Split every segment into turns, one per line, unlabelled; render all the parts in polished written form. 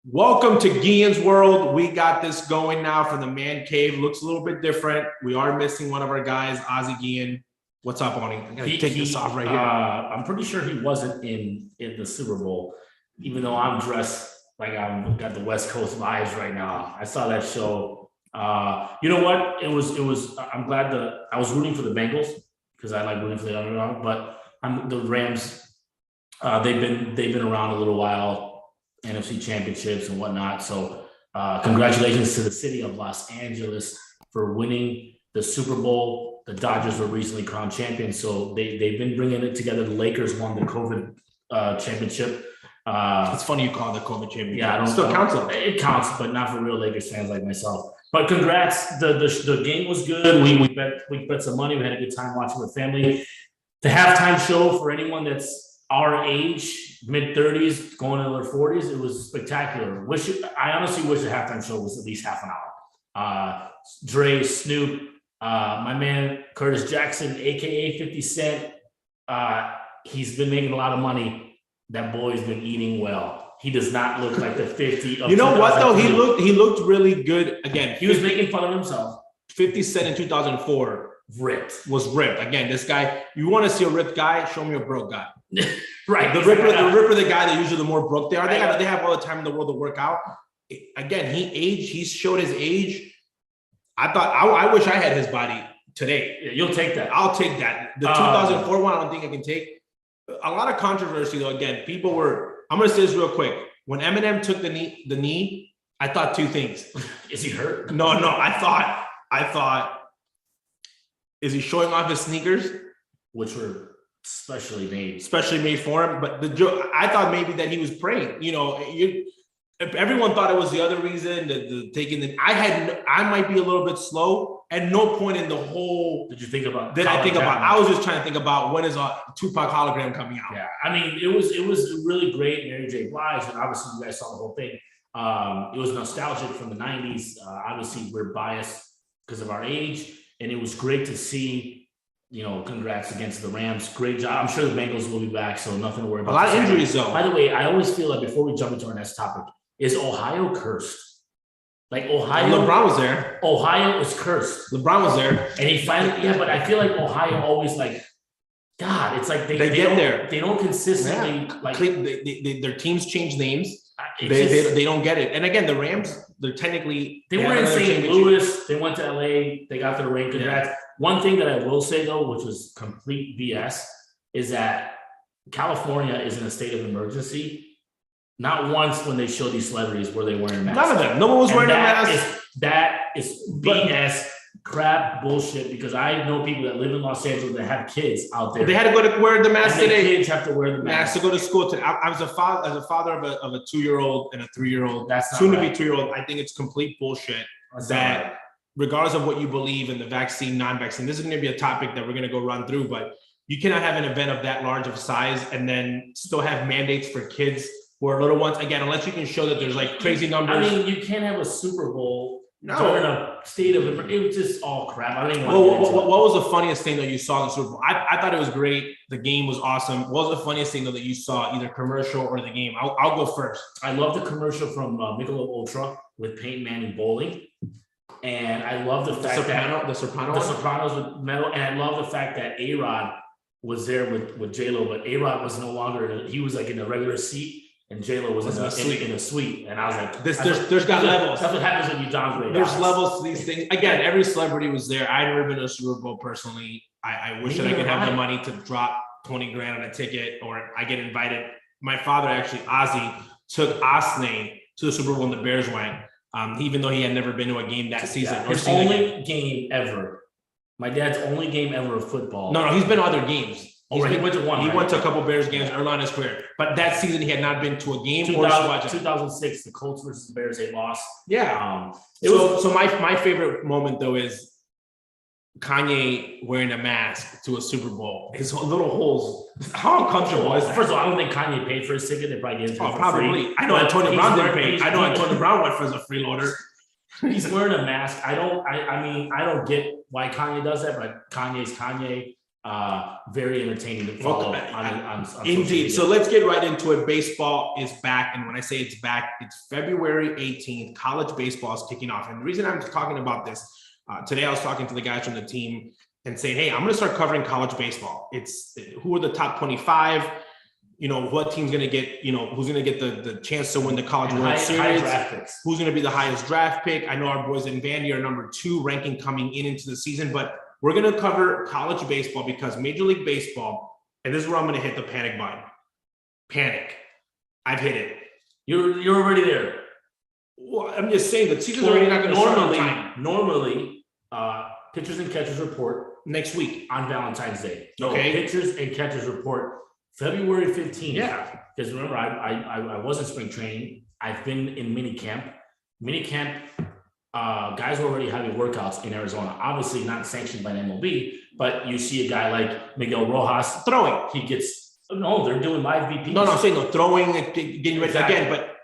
Welcome to Guillens World. We got this going now from the man cave. Looks a little bit different. We are missing one of our guys, Ozzie Guillen. What's up, Oni? I'm gonna take this off right here.
I'm pretty sure he wasn't in the Super Bowl, even though I'm dressed like I'm got the West Coast vibes right now. I saw that show. You know what? It was. I'm glad I was rooting for the Bengals because I like rooting for the underdog. But the Rams. They've been around a little while. NFC championships and whatnot. So congratulations to the city of Los Angeles for winning the Super Bowl. The Dodgers were recently crowned champions. So they've been bringing it together. The Lakers won the COVID championship.
It's funny you call it the COVID championship.
Yeah,
it still counts.
It counts, but not for real Lakers fans like myself. But congrats. The game was good. We bet some money. We had a good time watching with family. The halftime show for anyone that's our age, mid-30s, going into their 40s, it was spectacular. I honestly wish the halftime show was at least half an hour. Dre, Snoop, my man Curtis Jackson, aka 50 Cent, he's been making a lot of money. That boy's been eating well. He does not look like the 50 of
You know what though? He looked really good. Again,
he was making fun of himself.
50 Cent in 2004 was ripped. Again, this guy, you want to see a ripped guy, show me a broke guy.
Right.
The ripper, the guy that usually the more broke they are. They have all the time in the world to work out. Again, he showed his age. I wish I had his body today.
Yeah, you'll take that.
I'll take that. The 2004 one, I don't think I can take. A lot of controversy though. Again, I'm gonna say this real quick. When Eminem took the knee, I thought two things.
Is he hurt?
No. I thought, is he showing off his sneakers?
Which were specially made
for him. But the joke, I thought maybe that he was praying. You know, everyone thought it was the other reason. I might be a little bit slow. At no point in the whole.
Did you think about?
I was just trying to think about when is a Tupac hologram coming out.
Yeah, I mean, it was really great. Mary J. Blige, and obviously you guys saw the whole thing. It was nostalgic from the 90s. Obviously, we're biased because of our age, and it was great to see. You know, congrats against the Rams. Great job. I'm sure the Bengals will be back, so nothing to worry about.
A lot of injuries, though.
By the way, I always feel like before we jump into our next topic, is Ohio cursed? Like Ohio.
LeBron was there.
Ohio is cursed.
LeBron was there.
And he finally, but I feel like Ohio always like, God, it's like they
get there.
They don't consistently like
their teams change names. They don't get it. And again, the Rams, they're technically
they were in St. Louis. They went to LA. They got their ring. Congrats. Yeah. One thing that I will say though, which was complete BS, is that California is in a state of emergency. Not once when they show these celebrities were they wearing masks.
None of them. No one was wearing a mask.
That is BS. Crap bullshit, because I know people that live in Los Angeles that have kids out there.
They had to go to wear the mask today.
Kids have to wear the mask
to go to school today. I was a father of a 2-year-old and a 3-year-old.
That's
soon to be 2-year-old. I think it's complete bullshit that regardless of what you believe in the vaccine, non-vaccine, this is going to be a topic that we're going to go run through. But you cannot have an event of that large of size and then still have mandates for kids who are little ones. Again, unless you can show that there's like crazy numbers.
I mean, you can't have a Super Bowl. During a state of it was just all crap. I didn't
what was the funniest thing that you saw in the Super Bowl? I thought it was great. The game was awesome. What was the funniest thing though that you saw, either commercial or the game? I'll go first.
I love the commercial from Michelob Ultra with Peyton Manning bowling, and I love the fact that the Sopranos with Metal, and I love the fact that A-Rod was there with J-Lo, but A-Rod was no longer. He was like in a regular seat. And J-Lo was in a suite. And I was like,
there's got levels.
That's what happens when you downgrade.
There's levels to these things. Again, every celebrity was there. I've never been to a Super Bowl personally. I wish that I could have the money to drop 20 grand on a ticket, or I get invited. My father, actually, Ozzie, took Osney to the Super Bowl and the Bears went, even though he had never been to a game that season.
Yeah, his only game ever. My dad's only game ever of football.
No, he's been to other games.
He went to one.
He went to a couple Bears games early on in his career, but that season he had not been to a game or watched.
2006, the Colts versus the Bears, they lost.
Yeah. So my favorite moment though is Kanye wearing a mask to a Super Bowl. His little holes. How uncomfortable is that?
First of all, I don't think Kanye paid for his ticket. They probably gave it to him for
probably.
free.
I know Antonio Brown didn't pay. I know
he's-
Antonio Brown went for as a freeloader.
He's wearing a mask. I mean, I don't get why Kanye does that, but Kanye's Kanye. Very entertaining to follow on
Indeed. So let's get right into it. Baseball is back. And when I say it's back, it's February 18th. College baseball is kicking off. And the reason I'm talking about this, today I was talking to the guys from the team and saying, hey, I'm going to start covering college baseball. It's who are the top 25, what team's going to get, who's going to get the chance to win the College World Series, who's going to be the highest draft pick. I know our boys in Vandy are number 2 ranking coming into the season, but we're going to cover college baseball because Major League Baseball, and this is where I'm going to hit the panic button. Panic. I've hit it.
You're already there.
Well, I'm just saying the season's already not going to start on time.
Normally, pitchers and catchers report
next week
on Valentine's Day.
Okay.
Pitchers and catchers report February 15th.
Yeah.
Because remember, I was in spring training. I've been in mini camp. Guys are already having workouts in Arizona, obviously not sanctioned by the MLB, but you see a guy like Miguel Rojas
throwing.
They're doing live VPs.
No, I'm saying throwing and getting ready again. But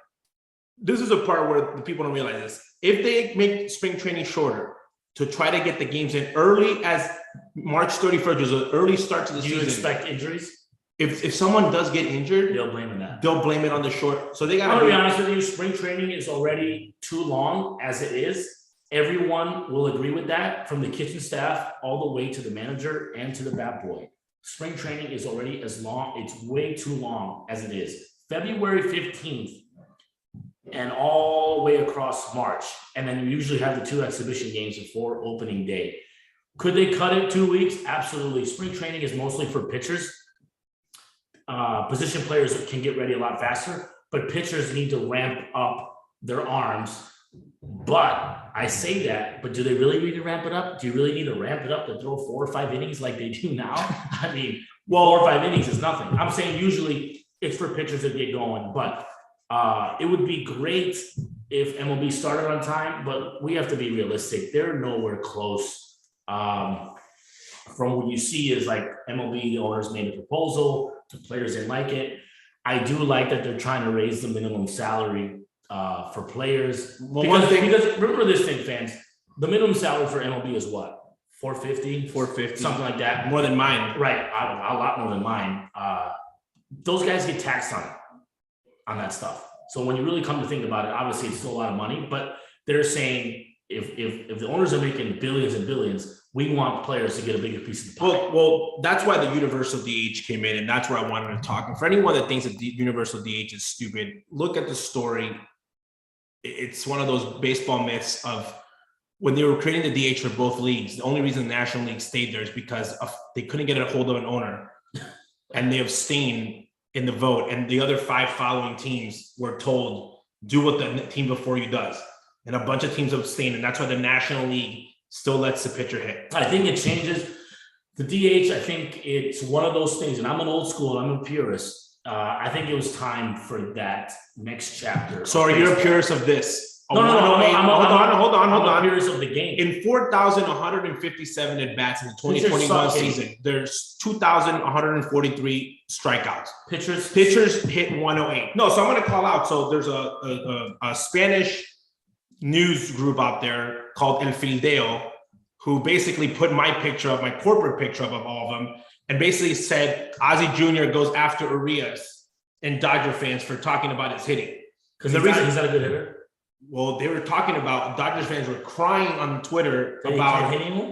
this is a part where the people don't realize this. If they make spring training shorter to try to get the games in early as March 31st, there's an early start to the season.
You expect injuries?
If someone does get injured,
they'll blame that.
They'll blame it on the short. So they got
to be honest with you, spring training is already too long as it is. Everyone will agree with that, from the kitchen staff all the way to the manager and to the bat boy. Spring training is already as long. It's way too long as it is. February 15th and all the way across March. And then you usually have the 2 exhibition games before opening day. Could they cut it 2 weeks? Absolutely. Spring training is mostly for pitchers. Position players can get ready a lot faster, but pitchers need to ramp up their arms. But I say that, but do they really need to ramp it up? Do you really need to ramp it up to throw 4 or 5 innings like they do now? I mean, 4 or 5 innings is nothing. I'm saying usually it's for pitchers to get going, but it would be great if MLB started on time, but we have to be realistic. They're nowhere close. From what you see is like MLB owners made a proposal, the players didn't like it. I do like that they're trying to raise the minimum salary for players. Well, because remember this thing, fans, the minimum salary for MLB is what? $450, something like that.
More than mine.
Right. A lot more than mine. Those guys get taxed on that stuff. So when you really come to think about it, obviously it's still a lot of money, but they're saying if the owners are making billions and billions, we want players to get a bigger piece of the pie.
Well, that's why the universal DH came in, and that's where I wanted to talk. And for anyone that thinks that the universal DH is stupid, look at the story. It's one of those baseball myths of when they were creating the DH for both leagues. The only reason the National League stayed there is because they couldn't get a hold of an owner, and they abstained in the vote. And the other 5 following teams were told, do what the team before you does. And a bunch of teams abstained, and that's why the National League still lets the pitcher hit.
I think it changes. The DH, I think it's one of those things, and I'm an old school, I'm a purist. I think it was time for that next chapter.
So are you a purist of this?
No. Hold on.
I'm
a purist of the game.
In 4,157 at-bats in the 2021 season, there's 2,143 strikeouts. Pitchers hit 108. No, so I'm going to call out. So there's a Spanish news group out there called El Fildeo, who basically put my picture up, my corporate picture up of all of them, and basically said Ozzie Jr. goes after Urias and Dodger fans for talking about his hitting.
Because the reason he's not a good hitter?
Well, they were talking about, Dodgers fans were crying on Twitter about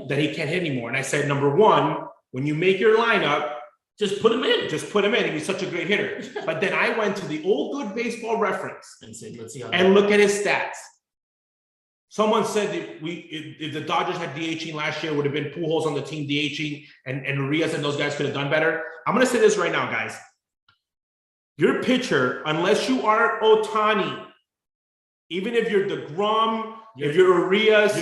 that he can't hit anymore. And I said, number one, when you make your lineup,
just put him in.
He's such a great hitter. But then I went to the old good baseball reference
and said, let's see how
look at his stats. Someone said that if the Dodgers had DHing last year, it would have been Pujols on the team DHing, and Urias and those guys could have done better. I'm going to say this right now, guys. Your pitcher, unless you are Ohtani, even if you're DeGrom, if you're Urias,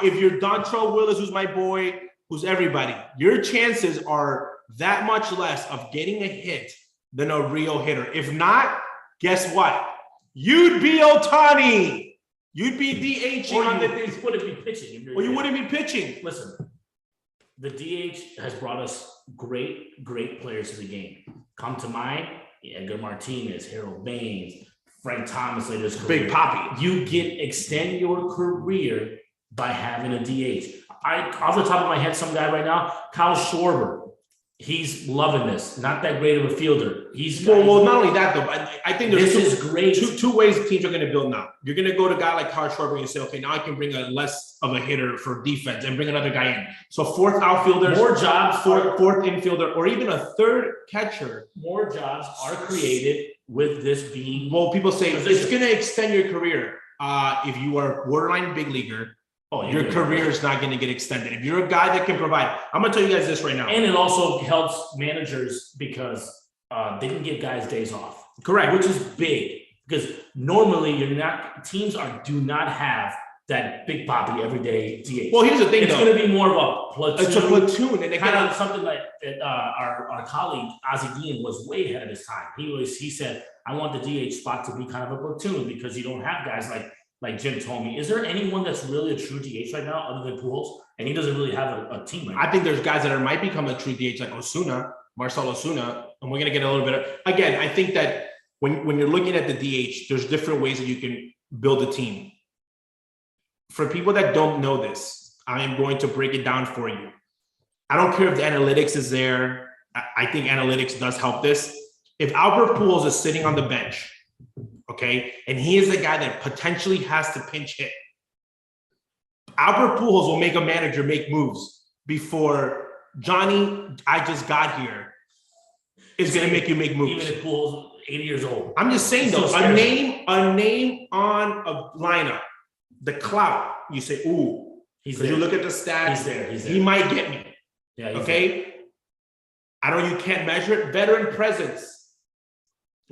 if you're Dontrell Willis, who's my boy, who's everybody, your chances are that much less of getting a hit than a real hitter. If not, guess what? You'd be Ohtani. You'd be DHing on the things.
You wouldn't be pitching.
Well, you wouldn't be pitching.
Listen, the DH has brought us great players to the game. Come to mind, Edgar Martinez, Harold Baines, Frank Thomas later his career.
Big Poppy.
You extend your career by having a DH. Off the top of my head, some guy right now, Kyle Schwarber. He's loving this. Not that great of a fielder.
Well, not only that though. I think there's
this is great.
Two ways teams are going to build now. You're going to go to a guy like Kyle Schwarber and say, okay, now I can bring a less of a hitter for defense and bring another guy in. So fourth outfielder,
more jobs,
fourth infielder, or even a third catcher.
More jobs are created with this being.
Well, people say it's going to extend your career. If you are a borderline big leaguer. Your career is not going to get extended. If you're a guy that can provide, I'm going to tell you guys this right now.
And it also helps managers because they can give guys days off.
Correct.
Which is big because normally teams do not have that big poppy everyday DH.
Well, here's the thing,
it's going to be more of a platoon.
It's a platoon, and
kind of something like our colleague Ozzie Guillens was way ahead of his time. He said, I want the DH spot to be kind of a platoon because you don't have guys like Jim told me. Is there anyone that's really a true DH right now other than Pujols? And he doesn't really have a team right now.
I think there's guys that might become a true DH like Marcell Osuna, and we're going to get a little bit of, again, I think that when you're looking at the DH, there's different ways that you can build a team. For people that don't know this, I am going to break it down for you. I don't care if the analytics is there. I think analytics does help this. If Albert Pujols is sitting on the bench, okay, and he is the guy that potentially has to pinch hit, Albert Pujols will make a manager make moves before Johnny, I just got here, is going to make you make moves.
Even if Pujols 80 years old.
I'm just saying though, a name on a lineup, the clout, you say, ooh, because you look at the stats,
he's there.
He might get me.
Yeah.
Okay. There. I know you can't measure it. Veteran presence.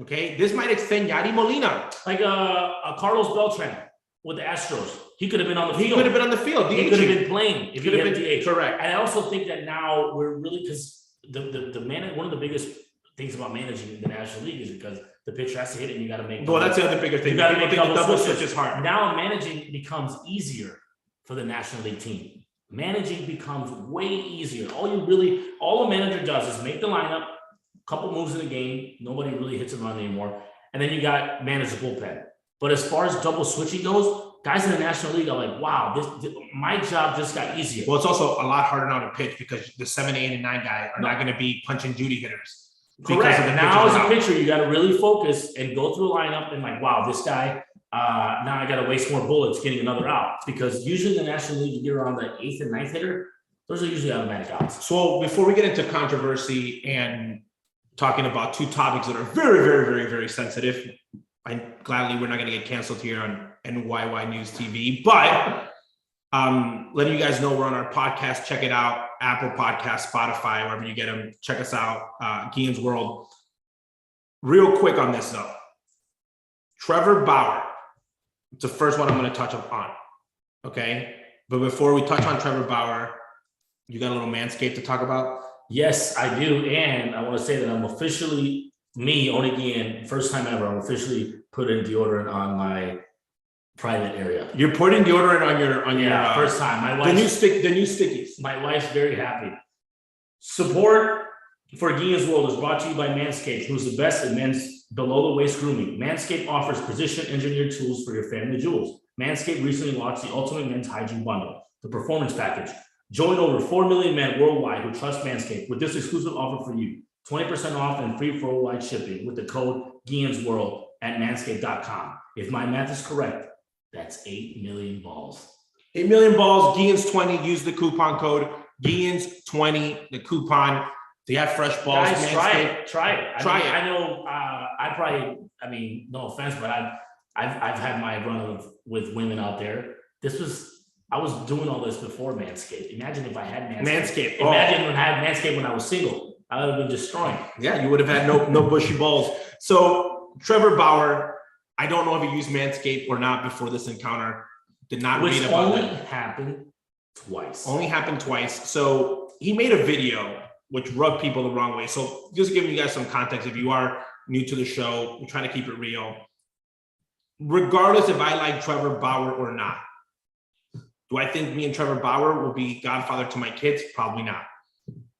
Okay, this might extend Yadi Molina.
Like a Carlos Beltran with the Astros. He could have been on the field.
He could have been on the field.
He could have been playing if he had DH.
Correct.
And I also think that now we're really, because one of the biggest things about managing in the National League is because the pitcher has to hit it and you got to make.
Well, that's the other bigger thing.
You got to make double
switch is hard.
Now managing becomes easier for the National League team. Managing becomes way easier. All a manager does is make the lineup, couple moves in the game, nobody really hits a run anymore, and then you got manage the bullpen. But as far as double switching goes, guys in the National League are like, wow, my job just got easier.
Well, it's also a lot harder now to pitch because the 7, 8, and 9 guy are not going to be punching Judy hitters.
Correct. Now as a pitcher, you got to really focus and go through a lineup and like, wow, this guy, now I got to waste more bullets getting another out, because usually in the National League, you're on the 8th and 9th hitter. Those are usually automatic outs.
So before we get into controversy and talking about two topics that are very, very, very, very sensitive, gladly we're not going to get canceled here on NyynewsTV, but letting you guys know we're on our podcast. Check it out. Apple Podcasts, Spotify, wherever you get them. Check us out. Guillens World. Real quick on this though. Trevor Bauer. It's the first one I'm going to touch upon. Okay. But before we touch on Trevor Bauer, you got a little Manscaped to talk about?
Yes, I do. And I want to say that I'm officially, again, first time ever, I'm officially putting deodorant on my private area.
You're putting deodorant on your
first time. My wife,
the new stickies.
My wife's very happy. Support for Guillens World is brought to you by Manscaped, who's the best in men's below the waist grooming. Manscaped offers precision engineered tools for your family jewels. Manscaped recently launched the Ultimate Men's Hygiene Bundle, the Performance Package. Join over 4 million men worldwide who trust Manscaped with this exclusive offer for you. 20% off and free worldwide shipping with the code GuillensWorld at manscaped.com. If my math is correct, that's 8 million balls.
8 million balls, Guillens 20. Use the coupon code Guillens 20, the coupon. They have fresh balls.
Guys, try it.
I
know. No offense, but I've had my run with women out there. I was doing all this before Manscaped. Imagine if I had Manscaped. Imagine when I had Manscaped when I was single. I would have been destroying.
Yeah, you would have had no bushy balls. So Trevor Bauer, I don't know if he used Manscaped or not before this encounter. Did not read about it.
Only happened twice.
So he made a video which rubbed people the wrong way. So just giving you guys some context, if you are new to the show, we're trying to keep it real. Regardless if I like Trevor Bauer or not, Do I think me and Trevor Bauer will be godfather to my kids? Probably not.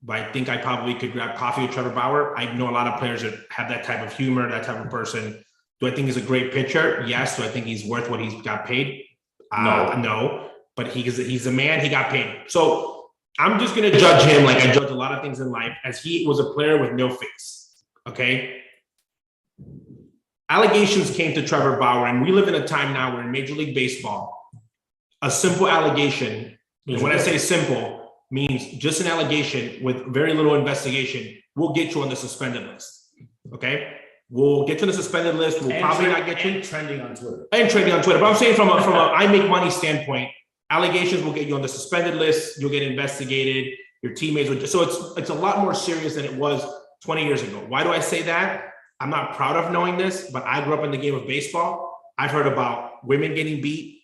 But I think I probably could grab coffee with Trevor Bauer. I know a lot of players that have that type of humor, that type of person. Do I think he's a great pitcher? Yes. Do I think he's worth what he's got paid? No. But he's a man. He got paid. So I'm just going to judge him like I judge a lot of things in life, as he was a player with no face. Okay. Allegations came to Trevor Bauer, and we live in a time now where in Major League Baseball, a simple allegation, and when I say simple, means just an allegation with very little investigation, will get you on the suspended list. Okay, we'll get you on the suspended list. We'll probably not get you
trending on Twitter.
And trending on Twitter. But I'm saying from a I make money standpoint, allegations will get you on the suspended list. You'll get investigated. Your teammates will. So it's a lot more serious than it was 20 years ago. Why do I say that? I'm not proud of knowing this, but I grew up in the game of baseball. I've heard about women getting beat.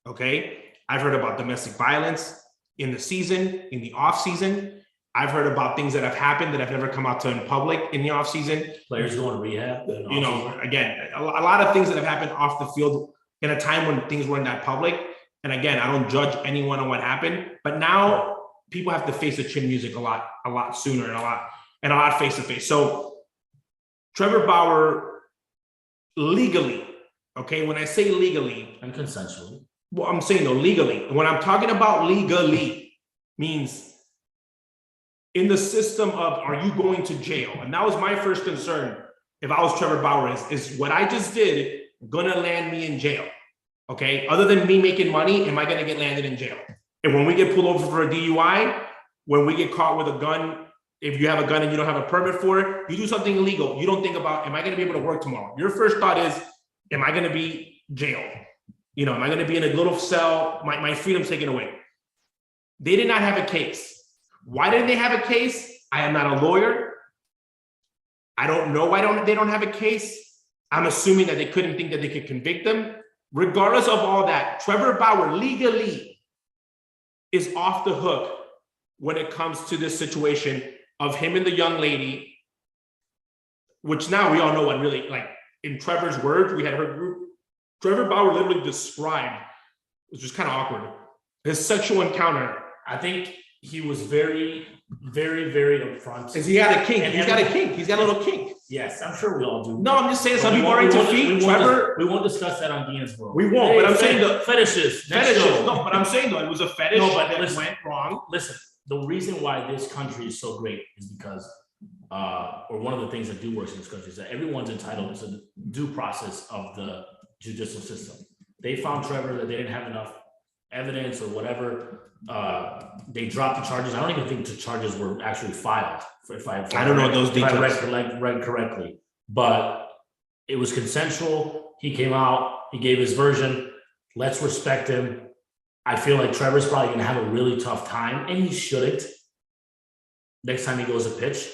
Okay, I've heard about domestic violence in the season, in the off season. I've heard about things that have happened that have never come out to in public in the off season.
Players going to rehab.
You know, again, a lot of things that have happened off the field in a time when things weren't that public. And again, I don't judge anyone on what happened, but now people have to face the chin music a lot sooner and a lot face to face. So Trevor Bauer, legally, okay, when I say legally
and consensually.
Well, I'm saying though, legally. When I'm talking about legally, means in the system of, are you going to jail? And that was my first concern. If I was Trevor Bauer, is what I just did gonna land me in jail? Okay. Other than me making money, am I gonna get landed in jail? And when we get pulled over for a DUI, when we get caught with a gun, if you have a gun and you don't have a permit for it, you do something illegal. You don't think about, am I gonna be able to work tomorrow? Your first thought is, am I gonna be jailed? You know, am I going to be in a little cell? My freedom's taken away. They did not have a case. Why didn't they have a case? I am not a lawyer. I don't know why they don't have a case. I'm assuming that they couldn't think that they could convict them. Regardless of all that, Trevor Bauer legally is off the hook when it comes to this situation of him and the young lady, which now we all know what really, like in Trevor's words, we had heard Trevor Bauer literally described, which was kind of awkward, his sexual encounter.
I think he was very, very, very upfront.
Because he had a kink. He's got a kink. He's got a little kink.
Yes, I'm sure we all do.
No, I'm just saying some people are into feet. Trevor,
we won't discuss that on Guillens, bro.
We won't, but I'm saying the
fetishes.
No, but I'm saying though, it was a fetish that went wrong.
Listen, the reason why this country is so great is because, or one of the things that do work in this country is that everyone's entitled to the due process of the judicial system. They found Trevor that they didn't have enough evidence or whatever. They dropped the charges. I don't even think the charges were actually filed.
I don't know those details.
If I read correctly, but it was consensual. He came out. He gave his version. Let's respect him. I feel like Trevor's probably going to have a really tough time, and he shouldn't. Next time he goes to pitch,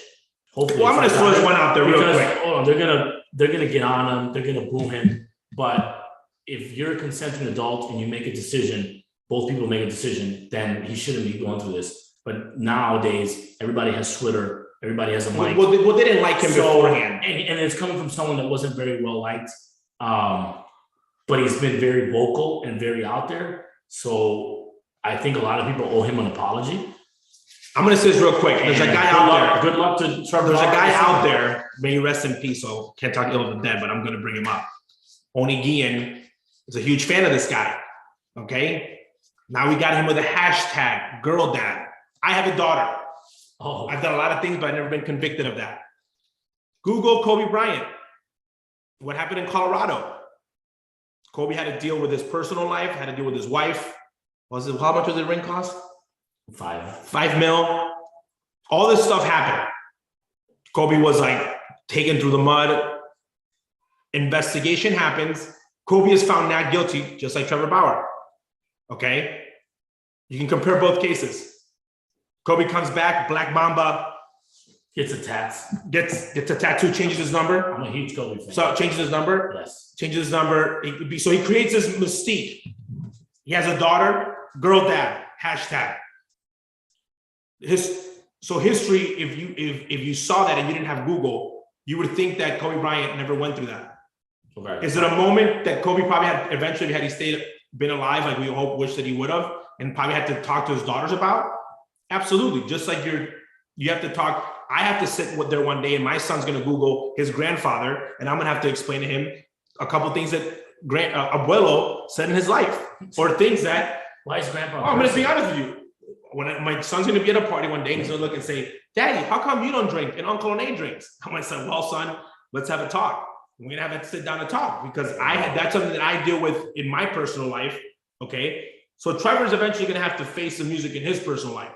hopefully.
Well, I'm going to throw this one out there real quick.
Hold on, they're gonna get on him. They're going to boo him. But if you're a consenting adult and you make a decision, both people make a decision, then he shouldn't be going through this. But nowadays, everybody has Twitter, everybody has a mic.
Well, they didn't like him beforehand.
And it's coming from someone that wasn't very well liked. But he's been very vocal and very out there. So I think a lot of people owe him an apology.
I'm going to say this real quick. There's a guy out there.
Good luck to Trevor.
There's a guy out there, may he rest in peace, so can't talk ill of the dead, but I'm going to bring him up. Only Guillens is a huge fan of this guy. Okay. Now we got him with a hashtag, girl dad. I have a daughter. Oh, I've done a lot of things, but I've never been convicted of that. Google Kobe Bryant. What happened in Colorado? Kobe had to deal with his personal life, had to deal with his wife. How much was the ring cost? $5 million. All this stuff happened. Kobe was like taken through the mud. Investigation happens. Kobe is found not guilty, just like Trevor Bauer. Okay? You can compare both cases. Kobe comes back, Black Mamba.
Gets a tat.
Gets a tattoo, changes his number.
I'm a huge Kobe fan.
So changes his number?
Yes.
Changes his number. So he creates this mystique. He has a daughter, girl dad, hashtag. So history, if you saw that and you didn't have Google, you would think that Kobe Bryant never went through that.
Okay.
Is it a moment that Kobe probably had eventually, had he stayed been alive like we wish that he would have, and probably had to talk to his daughters about? Absolutely. Just like you have to talk. I have to sit there one day, and my son's going to Google his grandfather, and I'm going to have to explain to him a couple things that abuelo said in his life, or things that.
Why is grandpa?
I'm going to be honest with you. When my son's going to be at a party one day, and he's going to look and say, "Daddy, how come you don't drink and Uncle Nate drinks?" I'm going to say, "Well, son, let's have a talk. We're going to have to sit down and talk, because that's something that I deal with in my personal life." Okay, so Trevor's eventually going to have to face the music in his personal life.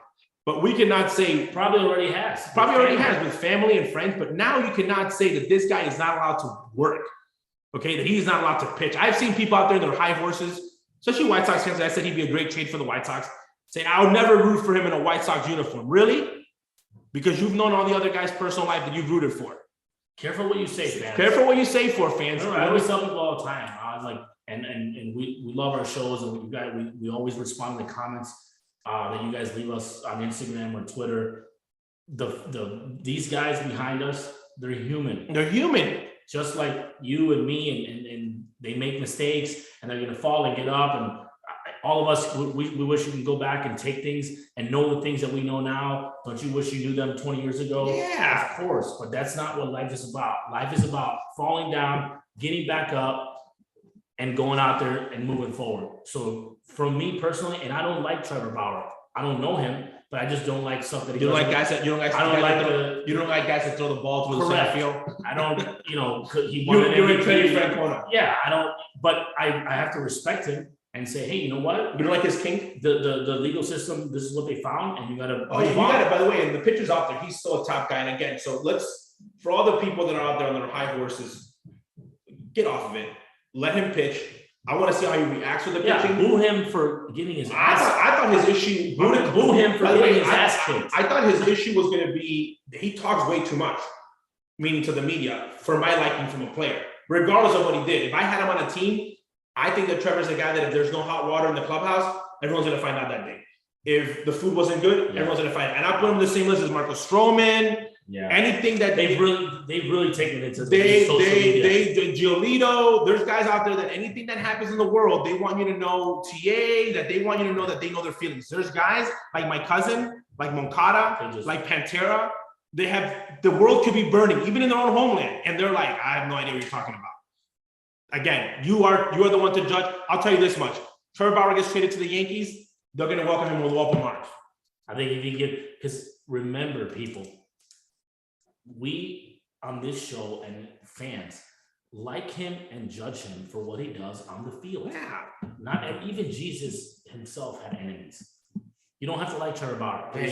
But we cannot say,
probably already has
with family and friends, but now you cannot say that this guy is not allowed to work, okay, that he's not allowed to pitch. I've seen people out there that are high horses, especially White Sox fans. I said he'd be a great trade for the White Sox, say, I would never root for him in a White Sox uniform. Really? Because you've known all the other guys' personal life that you've rooted for.
Careful what you say, fans.
Careful what you say for fans.
I always tell people all the time, and we love our shows, and we always respond to the comments that you guys leave us on Instagram or Twitter. These guys behind us, they're human.
They're human.
Just like you and me, and they make mistakes, and they're gonna fall and get up. And all of us, we wish we can go back and take things and know the things that we know now. Don't you wish you knew them 20 years ago?
Yeah,
of course. But that's not what life is about. Life is about falling down, getting back up, and going out there and moving forward. So for me personally, and I don't like Trevor Bauer. I don't know him, but I just don't like stuff that he does.
You don't like guys that throw the ball to the center field.
I don't, he
won an MVP.
Yeah, I don't, but I have to respect him and say, hey, you know what?
You don't like his kink?
The legal system, this is what they found, and you gotta.
Oh, you got it. By the way, and the picture's out there. He's still a top guy. And again, so for all the people that are out there on their high horses, get off of it. Let him pitch. I want to see how he reacts with the pitching.
Boo him for getting his ass.
I thought his issue.
Boo him for getting his ass kicked.
I thought his issue was going to be he talks way too much, meaning to the media, for my liking from a player, regardless of what he did. If I had him on a team, I think that Trevor's the guy that if there's no hot water in the clubhouse, everyone's going to find out that day. If the food wasn't good, everyone's going to find out. And I put him in the same list as Marcus Stroman.
Yeah.
Anything that
they've really taken it to the social media.
Giolito, there's guys out there that anything that happens in the world, they want you to know TA, that they want you to know that they know their feelings. There's guys like my cousin, like Moncada, like Pantera. They have, the world could be burning, even in their own homeland. And they're like, I have no idea what you're talking about. Again, you are the one to judge. I'll tell you this much. Trevor Bauer gets traded to the Yankees, they're going to welcome him with open arms.
I think if you get, because remember, people, we on this show and fans like him and judge him for what he does on the field.
Yeah.
Not even Jesus himself had enemies. You don't have to like Trevor Bauer. But if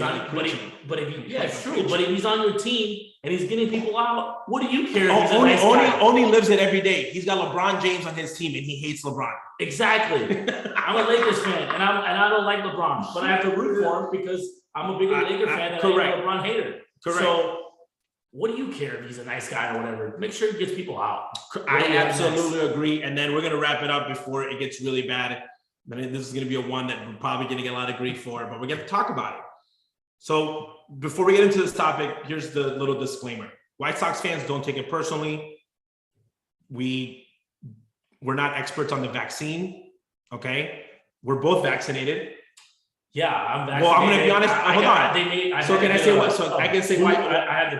he's on your team and he's getting people out, what do you care?
Only lives it every day. He's got LeBron James on his team and he hates LeBron.
Exactly. I'm a Lakers fan and I don't like LeBron, but I have to root for him because I'm a bigger Laker fan than I'm a LeBron hater.
Correct.
So what do you care if he's a nice guy or whatever? Make sure he gets people out.
I absolutely agree. And then we're going to wrap it up before it gets really bad. I mean, this is going to be a one that we're probably going to get a lot of grief for, but we're going to talk about it. So before we get into this topic, here's the little disclaimer. White Sox fans, don't take it personally. We're not experts on the vaccine, okay? We're both vaccinated.
Yeah, I'm vaccinated.
Well, I'm going to be honest. Hold on. So can I say what? So I can say why.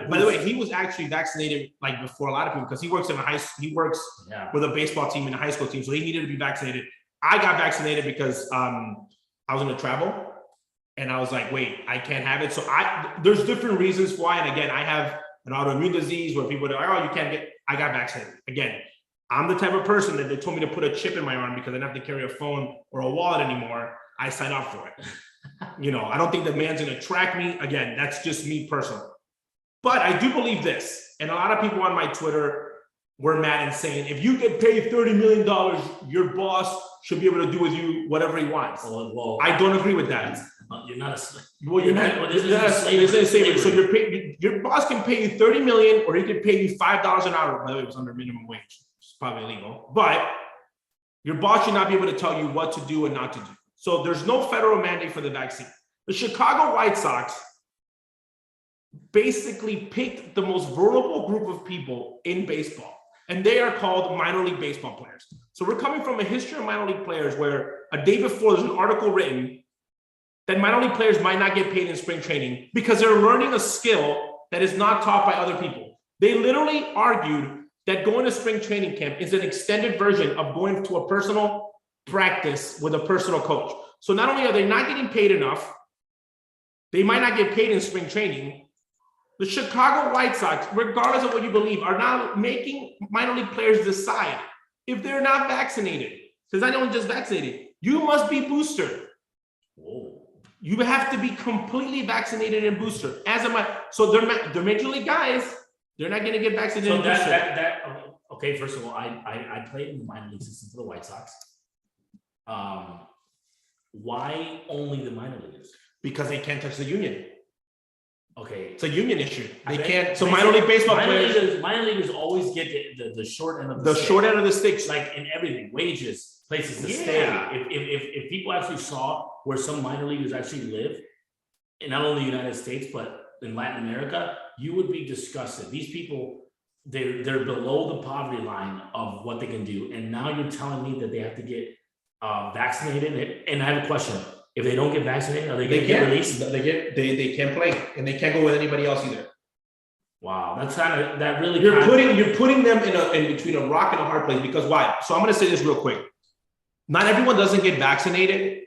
By the way, he was actually vaccinated like before a lot of people because he works with a baseball team and a high school team, so he needed to be vaccinated. I got vaccinated because I was going to travel, and I was like, wait, I can't have it. So there's different reasons why. And again, I have an autoimmune disease where people are like, oh, you can't get. I got vaccinated. Again, I'm the type of person that they told me to put a chip in my arm because I didn't have to carry a phone or a wallet anymore. I signed up for it. I don't think the man's going to track me. Again, that's just me personally. But I do believe this, and a lot of people on my Twitter were mad and saying, if you get paid $30 million, your boss should be able to do with you whatever he wants.
Well,
I don't agree with that.
You're not a slave.
Well, you're not. This is slavery. So your boss can pay you $30 million, or he can pay you $5 an hour. By the way, it was under minimum wage. It's probably illegal. But your boss should not be able to tell you what to do and not to do. So there's no federal mandate for the vaccine. The Chicago White Sox basically picked the most vulnerable group of people in baseball. and they are called minor league baseball players. So we're coming from a history of minor league players where a day before there's an article written that minor league players might not get paid in spring training because they're learning a skill that is not taught by other people. They literally argued that going to spring training camp is an extended version of going to a personal practice with a personal coach. So not only are they not getting paid enough, they might not get paid in spring training. The Chicago White Sox, regardless of what you believe, are now making minor league players decide if they're not vaccinated. Because I don't just vaccinated. You must be boosted.
Whoa.
You have to be completely vaccinated and boosted. So they're major league guys. They're not going to get vaccinated.
So okay. First of all, I played in the minor league system for the White Sox. Why only the minor leaguers?
Because they can't touch the union.
Okay,
it's a union issue. They can't. So minor league baseball players,
minor leaguers always get the short end of
the short end of the stick,
like in everything, wages, places to stay. If people actually saw where some minor leaguers actually live, in not only the United States but in Latin America, you would be disgusted. These people, they're below the poverty line of what they can do, and now you're telling me that they have to get vaccinated. And I have a question. If they don't get vaccinated, are they going to get released?
They can't play, and they can't go with anybody else either.
Wow, that really
you're putting them in between a rock and a hard place. Because why? So I'm going to say this real quick. Not everyone doesn't get vaccinated,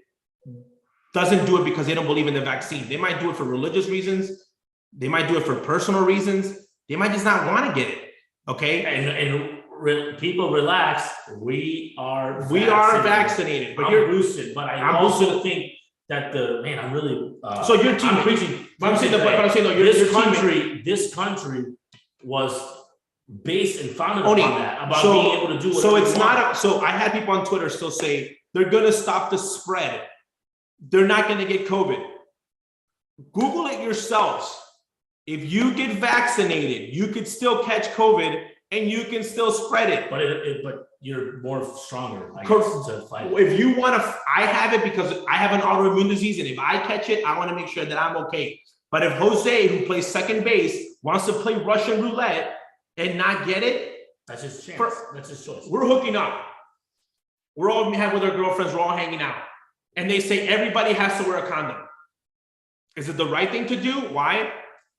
doesn't do it because they don't believe in the vaccine. They might do it for religious reasons. They might do it for personal reasons. They might just not want to get it. Okay,
and people relax. We are
vaccinated,
but you're boosted. But I also think that I'm really.
So your team preaching. But I'm saying no.
This country was based and founded on that about being able to do.
So it's not. So I had people on Twitter still say they're going to stop the spread. They're not going to get COVID. Google it yourselves. If you get vaccinated, you could still catch COVID. And you can still spread it.
But you're more stronger, I guess, to fight it.
If you want to, I have it because I have an autoimmune disease. And if I catch it, I want to make sure that I'm okay. But if Jose, who plays second base, wants to play Russian roulette and not get it,
that's his chance. That's his choice.
We're hooking up. We're all with our girlfriends. We're all hanging out. And they say everybody has to wear a condom. Is it the right thing to do? Why?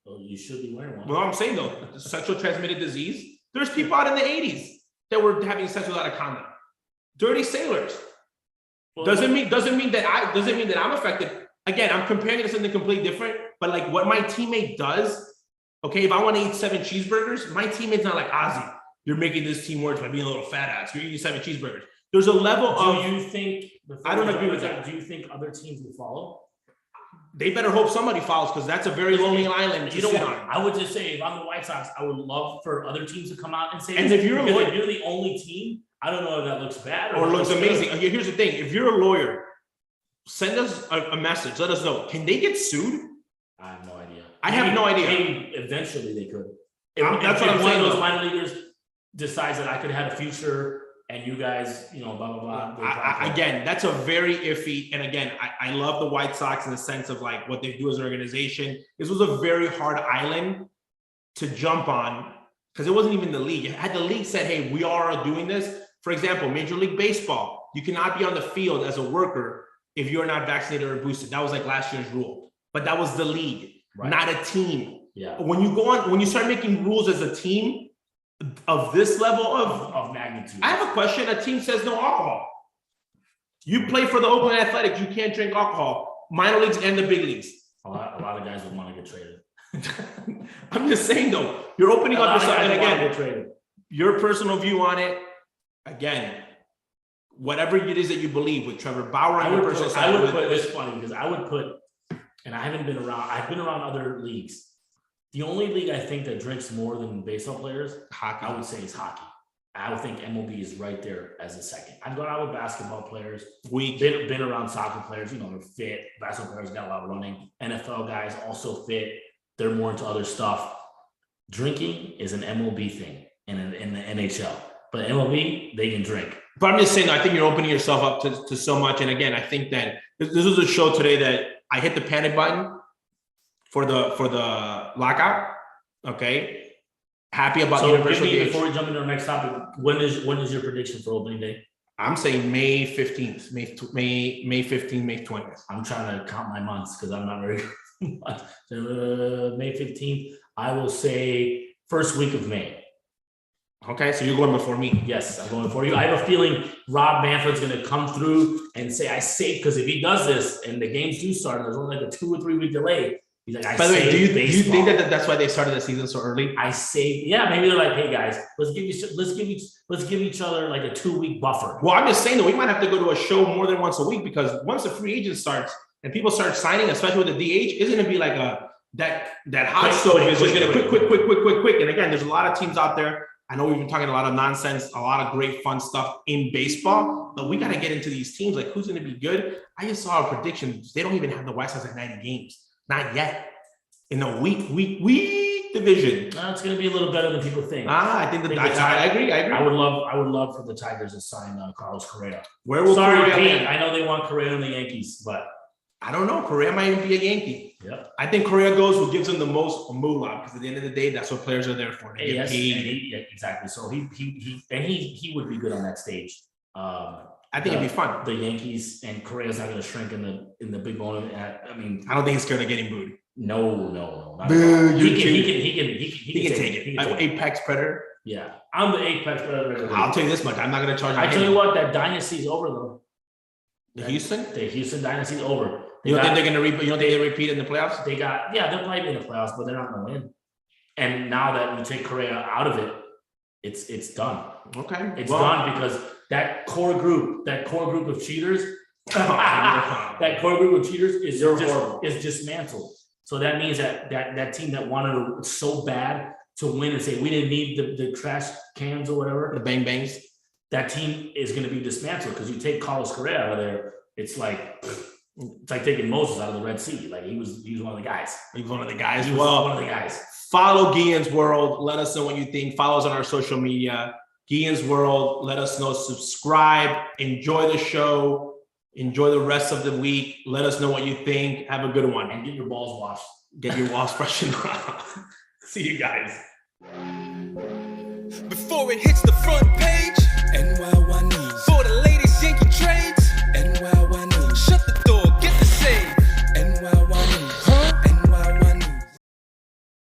Well, you should be wearing one.
Well, I'm saying though, sexual transmitted disease. There's people out in the 80s that were having sex without a condom. Dirty sailors.
Well,
doesn't mean that I'm affected. Again, I'm comparing it to something completely different. But like what my teammate does, okay, if I want to eat 7 cheeseburgers, my teammate's not like Ozzy. You're making this team worse by being a little fat ass. You're eating 7 cheeseburgers. There's a level of.
Do you think?
I don't agree with that.
Do you think other teams will follow?
They better hope somebody follows because that's a very lonely island.
You know what? I would just say if I'm the White Sox, I would love for other teams to come out and say.
And if you're
the only team, I don't know if that looks bad
or looks amazing. Okay, here's the thing: if you're a lawyer, send us a message. Let us know. Can they get sued?
I have no idea.
I have no idea.
Maybe eventually they could.
That's what I'm saying.
One of those minor leaguers decides that I could have a future. And you guys, blah, blah, blah.
Again, that's a very iffy. And again, I love the White Sox in the sense of like what they do as an organization. This was a very hard island to jump on because it wasn't even the league. Had the league said, hey, we are doing this. For example, Major League Baseball, you cannot be on the field as a worker if you're not vaccinated or boosted. That was like last year's rule. But that was the league, not a team.
Yeah.
When you start making rules as a team, of this level of
magnitude.
I have a question. A team says no alcohol. You play for the Oakland Athletics, you can't drink alcohol. Minor leagues and the big leagues.
A lot of guys would want to get traded.
I'm just saying though, you're opening up yourself. And again, your personal view on it. Again, whatever it is that you believe with Trevor Bauer,
I would put this funny because I would put, and I haven't been around. I've been around other leagues. The only league I think that drinks more than baseball players, hockey, I would say is hockey. I would think MLB is right there as a second. I've gone out with basketball players. We've been around soccer players. They're fit. Basketball players got a lot of running. NFL guys also fit. They're more into other stuff. Drinking is an MLB thing in the NHL. But MLB, they can drink.
But I'm just saying, I think you're opening yourself up to so much. And again, I think that this was a show today that I hit the panic button for the lockout, okay? happy about
So
universal DH.
before we jump into our next topic, when is your prediction for opening day?
I'm saying May 15th, May 15th, May 20th.
I'm trying to count my months because I'm not very good. May 15th, I will say first week of May.
Okay, so you're going before me.
Yes, I'm going for you. I have a feeling Rob Manfred's going to come through and say, I saved, because if he does this and the games do start, and there's only like a 2 or 3 week delay, he's like, I
By the way,
saved
do you
baseball.
think that that's why they started the season so early?
I saved, yeah, maybe they're like, hey guys, let's give each other like a 2 week buffer.
Well, I'm just saying that we might have to go to a show more than once a week, because once the free agent starts and people start signing, especially with the DH, isn't going to be like that hot stove is just going to quick. And again, there's a lot of teams out there. I know we've been talking a lot of nonsense, a lot of great fun stuff in baseball, but we got to get into these teams. Like, who's going to be good? I just saw a prediction. They don't even have the West has like 90 games. Not yet. In a weak division.
It's going to be a little better than people think.
I agree.
I would love for the Tigers to sign Carlos Correa.
Where will Correa
Pete,
land?
I know they want Correa in the Yankees, but
I don't know. Correa might even be a Yankee.
Yep.
I think Correa goes who gives them the most moolah, because at the end of the day, that's what players are there for. They get paid.
Yeah, exactly. So he would be good on that stage.
I think it'd be fun.
The Yankees and Correa's not going to shrink in the big bone. I mean,
I don't think he's scared of getting booed.
No.
Boo,
He can take it.
Apex predator.
Yeah, I'm the apex predator.
I'll tell you this much: I'm not going to charge.
I tell you what, that dynasty's over though.
The Houston
dynasty's over.
You don't think they're going to repeat? You don't think they repeat in the playoffs?
They'll probably be in the playoffs, but they're not going to win. And now that we take Correa out of it, it's done.
Okay,
it's done, because that core group of cheaters, that core group of cheaters is dismantled. So that means that team that wanted so bad to win and say we didn't need the trash cans or whatever,
the bang bangs,
that team is going to be dismantled, because you take Carlos Correa out of there, it's like taking Moses out of the Red Sea. Like he was one of the guys.
He was one of the guys.
One of the guys.
Follow Guillens World. Let us know what you think. Follow us on our social media. Guillens World. Let us know. Subscribe. Enjoy the show. Enjoy the rest of the week. Let us know what you think. Have a good one.
And get your balls washed.
Get your balls freshened up. See you guys.
Before it hits the front page.